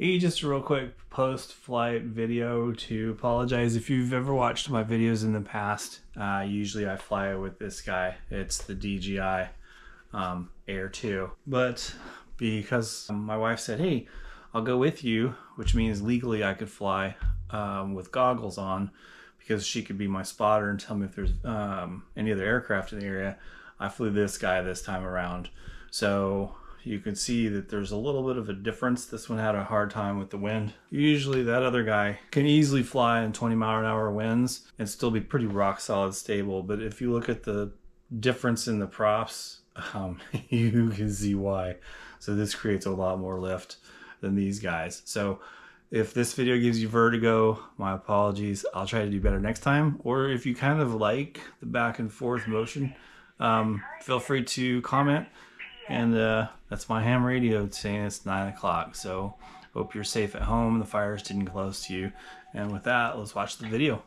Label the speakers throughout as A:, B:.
A: Just a real quick post-flight video to apologize. If you've ever watched my videos in the past, usually I fly with this guy. It's the DJI Air 2. But because my wife said, hey, I'll go with you, which means legally I could fly with goggles on because she could be my spotter and tell me if there's any other aircraft in the area. I flew this guy this time around. So you can see that there's a little bit of a difference. This one had a hard time with the wind. Usually that other guy can easily fly in 20-mile-an-hour winds and still be pretty rock solid stable. But if you look at the difference in the props, you can see why. So this creates a lot more lift than these guys. So if this video gives you vertigo, my apologies. I'll try to do better next time. Or if you kind of like the back and forth motion, feel free to comment. And that's my ham radio saying it's 9 o'clock. So hope you're safe at home. The fires didn't close to you. And with that, let's watch the video.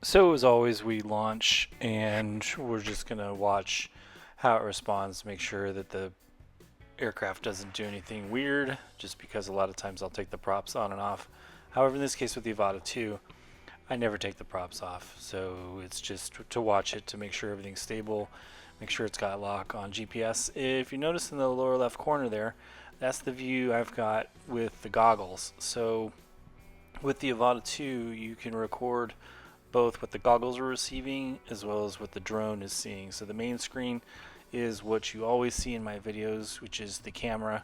B: So as always, we launch and we're just going to watch how it responds, make sure that the aircraft doesn't do anything weird, just because a lot of times I'll take the props on and off. However, in this case with the Avata 2, I never take the props off, so it's just to watch it to make sure everything's stable, make sure it's got lock on GPS. If you notice in the lower left corner there, that's the view I've got with the goggles. So with the Avata 2, you can record both what the goggles are receiving as well as what the drone is seeing. So the main screen is what you always see in my videos, which is the camera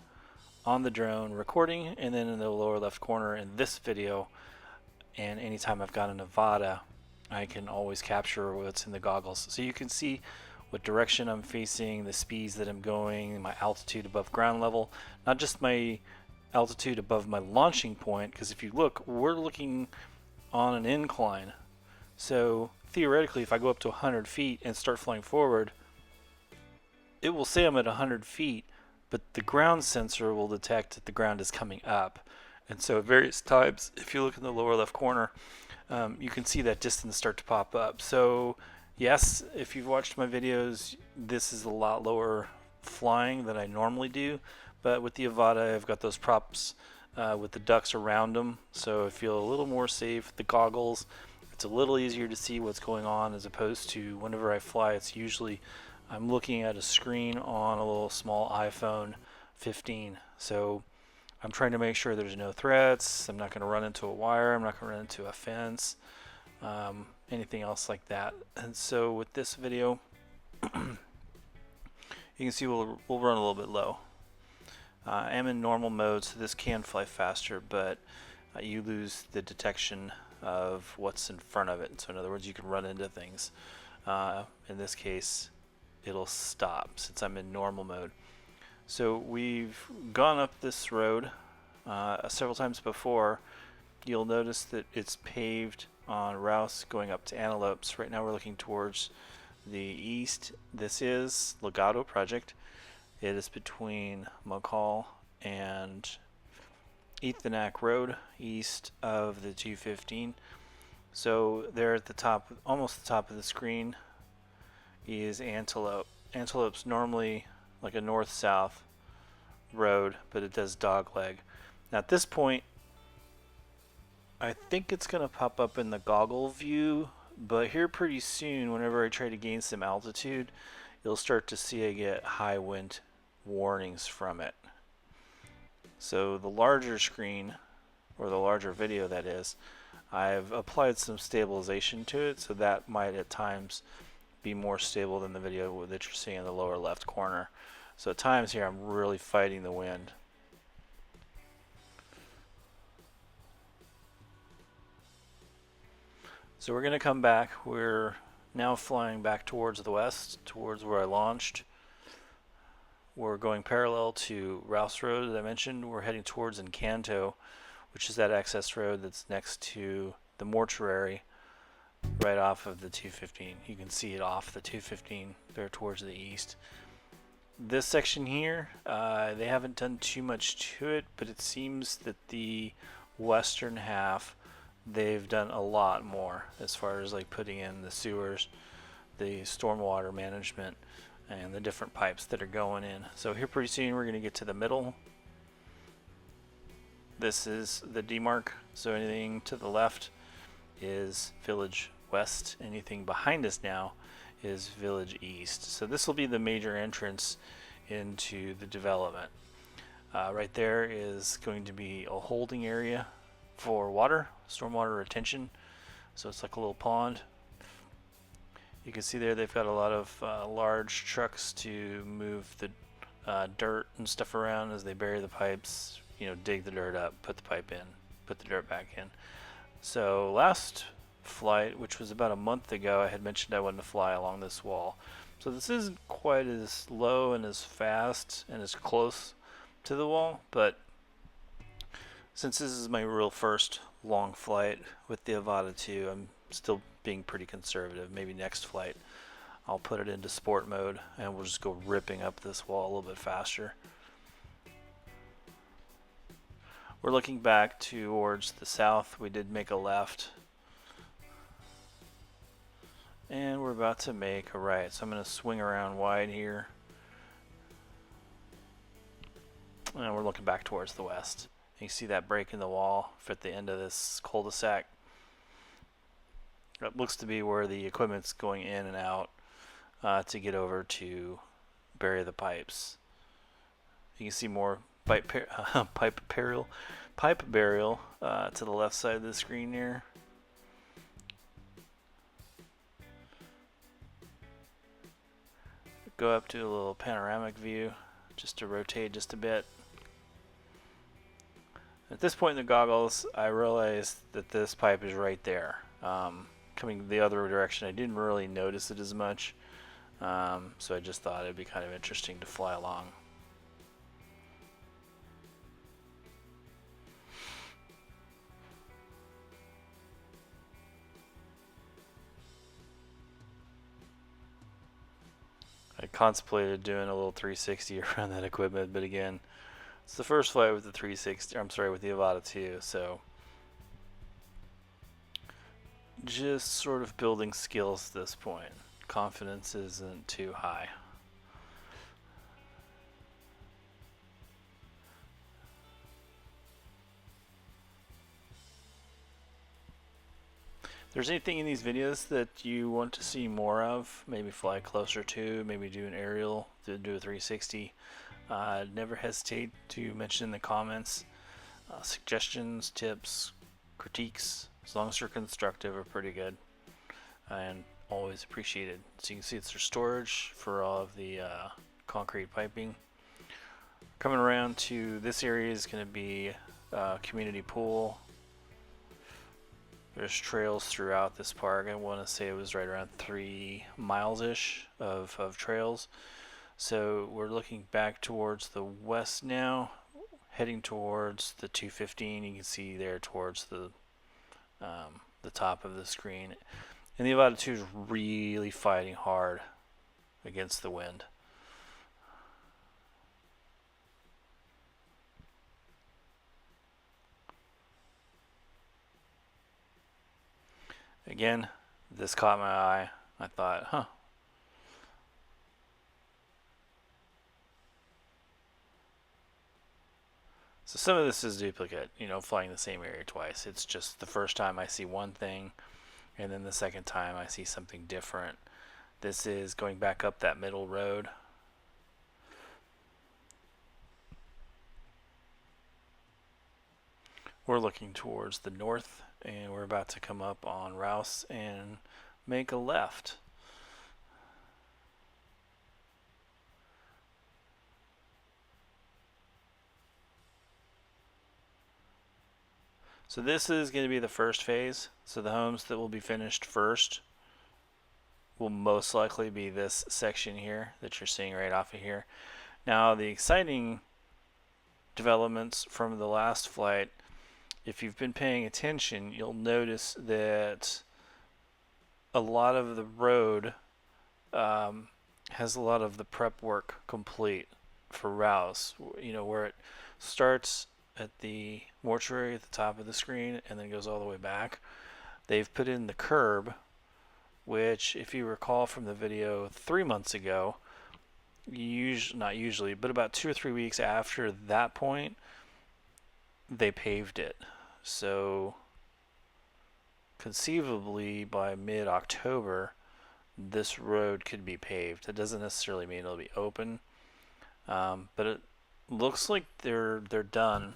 B: on the drone recording, and then in the lower left corner in this video, and anytime I've got an Avata, I can always capture what's in the goggles. So you can see what direction I'm facing, the speeds that I'm going, my altitude above ground level, not just my altitude above my launching point, because if you look, we're looking on an incline. So theoretically, if I go up to 100 feet and start flying forward, it will say I'm at 100 feet, but the ground sensor will detect that the ground is coming up. And so at various times, if you look in the lower left corner, you can see that distance start to pop up. So yes, if you've watched my videos, this is a lot lower flying than I normally do. But with the Avata, I've got those props with the ducks around them, so I feel a little more safe. The goggles, it's a little easier to see what's going on, as opposed to whenever I fly, it's usually I'm looking at a screen on a little small iPhone 15. So I'm trying to make sure there's no threats. I'm not going to run into a wire. I'm not going to run into a fence, anything else like that. And so with this video, you can see we'll run a little bit low. I'm in normal mode, so this can fly faster, but you lose the detection of what's in front of it. So in other words, you can run into things. In this case, it'll stop since I'm in normal mode. So we've gone up this road several times before. You'll notice that it's paved on Rouse going up to Antelopes. Right now we're looking towards the east. This is Legado project. It is between McCall and Interstate Road, east of the 215. So there at the top, almost the top of the screen, is Antelope. Antelope's normally like a north-south road, but it does dogleg. Now at this point, I think it's going to pop up in the goggle view, but here pretty soon, whenever I try to gain some altitude, you'll start to see I get high wind warnings from it. So the larger screen, or the larger video that is, I've applied some stabilization to it, so that might at times be more stable than the video that you're seeing in the lower left corner. So at times here I'm really fighting the wind. So we're going to come back. We're now flying back towards the west, towards where I launched. We're going parallel to Rouse Road, as I mentioned. We're heading towards Encanto, which is that access road that's next to the mortuary, right off of the 215. You can see it off the 215 there towards the east. This section here, they haven't done too much to it, but it seems that the western half, they've done a lot more as far as like putting in the sewers, the stormwater management, and the different pipes that are going in. So here pretty soon we're going to get to the middle. This is the demarc, so anything to the left is Village West. Anything behind us now is Village East. So this will be the major entrance into the development. Right there is going to be a holding area for water, stormwater retention. So it's like a little pond. You can see there they've got a lot of large trucks to move the dirt and stuff around as they bury the pipes, you know, dig the dirt up, put the pipe in, put the dirt back in. So last flight, which was about a month ago, I had mentioned I wanted to fly along this wall. So this isn't quite as low and as fast and as close to the wall, but since this is my real first long flight with the Avata 2, I'm still being pretty conservative. Maybe next flight I'll put it into sport mode and we'll just go ripping up this wall a little bit faster. We're looking back towards the south. We did make a left. And we're about to make a right. So I'm going to swing around wide here. And we're looking back towards the west. You see that break in the wall at the end of this cul-de-sac. That looks to be where the equipment's going in and out to get over to bury the pipes. You can see more pipe burial to the left side of the screen here. Go up to a little panoramic view just to rotate just a bit. At this point in the goggles, I realized that this pipe is right there. Coming the other direction, I didn't really notice it as much, so I just thought it'd be kind of interesting to fly along. I contemplated doing a little 360 around that equipment, but again, it's the first flight with the 360. I'm sorry, with the Avata 2, so just sort of building skills at this point. Confidence isn't too high. If there's anything in these videos that you want to see more of, maybe fly closer to, maybe do an aerial, do a 360, never hesitate to mention in the comments. Suggestions, tips, critiques, as long as they're constructive, are pretty good and always appreciated. So you can see it's their storage for all of the concrete piping. Coming around to this area is going to be a community pool. There's trails throughout this park. I want to say it was right around 3 miles-ish of trails. So we're looking back towards the west now, heading towards the 215. You can see there towards the top of the screen. And the Avata 2 is really fighting hard against the wind. Again, this caught my eye. I thought, huh. So some of this is duplicate, you know, flying the same area twice. It's just the first time I see one thing, and then the second time I see something different. This is going back up that middle road. We're looking towards the north, and we're about to come up on Rouse and make a left. So this is going to be the first phase. So the homes that will be finished first will most likely be this section here that you're seeing right off of here. Now the exciting developments from the last flight, if you've been paying attention, you'll notice that a lot of the road has a lot of the prep work complete for Rouse. You know, where it starts at the mortuary at the top of the screen and then goes all the way back. They've put in the curb, which, if you recall from the video 3 months ago, not usually, but about 2 or 3 weeks after that point, they paved it. So conceivably by mid-October, this road could be paved. That doesn't necessarily mean it'll be open, but it looks like they're done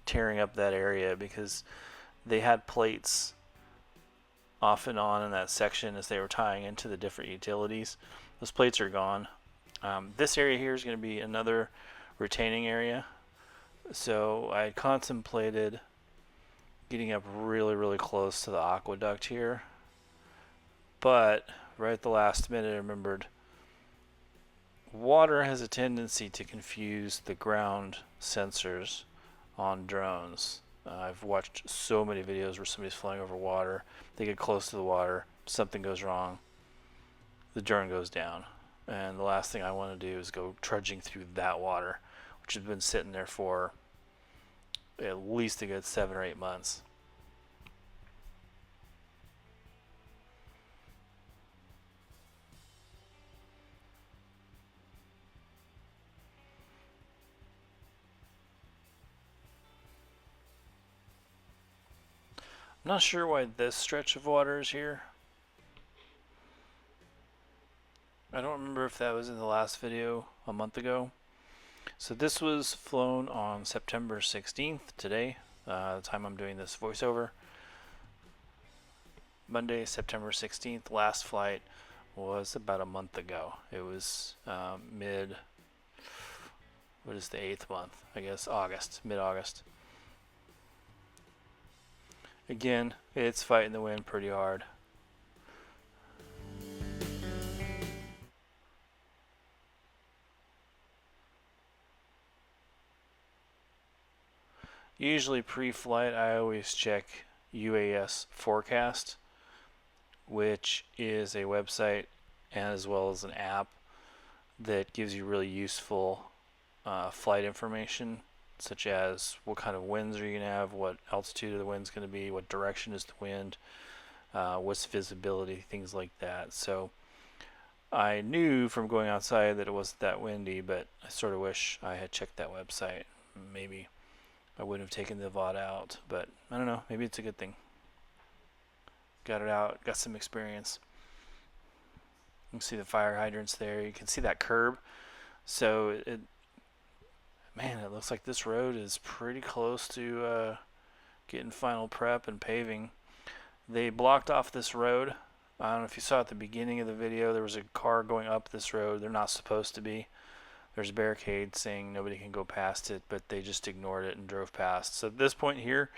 B: tearing up that area, because they had plates off and on in that section as they were tying into the different utilities. Those plates are gone. This area here is going to be another retaining area, so I contemplated getting up really close to the aqueduct here, but right at the last minute I remembered water has a tendency to confuse the ground sensors on drones. I've watched so many videos where somebody's flying over water, they get close to the water, something goes wrong, the drone goes down, and the last thing I want to do is go trudging through that water, which has been sitting there for at least a good 7 or 8 months. I'm not sure why this stretch of water is here. I don't remember if that was in the last video a month ago. So this was flown on September 16th, today, the time I'm doing this voiceover. Monday, September 16th, last flight was about a month ago. It was what is the 8th month? I guess August, mid-August. Again, it's fighting the wind pretty hard. Usually pre-flight, I always check UAS Forecast, which is a website as well as an app that gives you really useful flight information, such as what kind of winds are you going to have, what altitude of the wind's going to be, what direction is the wind, what's visibility, things like that. So I knew from going outside that it wasn't that windy, but I sort of wish I had checked that website. Maybe I wouldn't have taken the Avata out, but I don't know, maybe it's a good thing. Got it out, got some experience. You can see the fire hydrants there, you can see that curb. So man, it looks like this road is pretty close to getting final prep and paving. They blocked off this road. I don't know if you saw at the beginning of the video, there was a car going up this road. They're not supposed to be. There's a barricade saying nobody can go past it, but they just ignored it and drove past. So at this point here,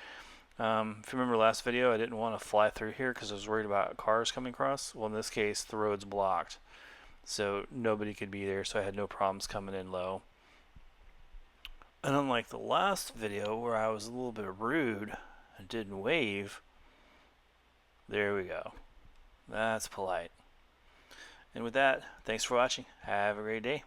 B: if you remember last video, I didn't want to fly through here because I was worried about cars coming across. Well, in this case, the road's blocked, so nobody could be there, so I had no problems coming in low. And unlike the last video where I was a little bit rude and didn't wave, there we go. That's polite. And with that, thanks for watching. Have a great day.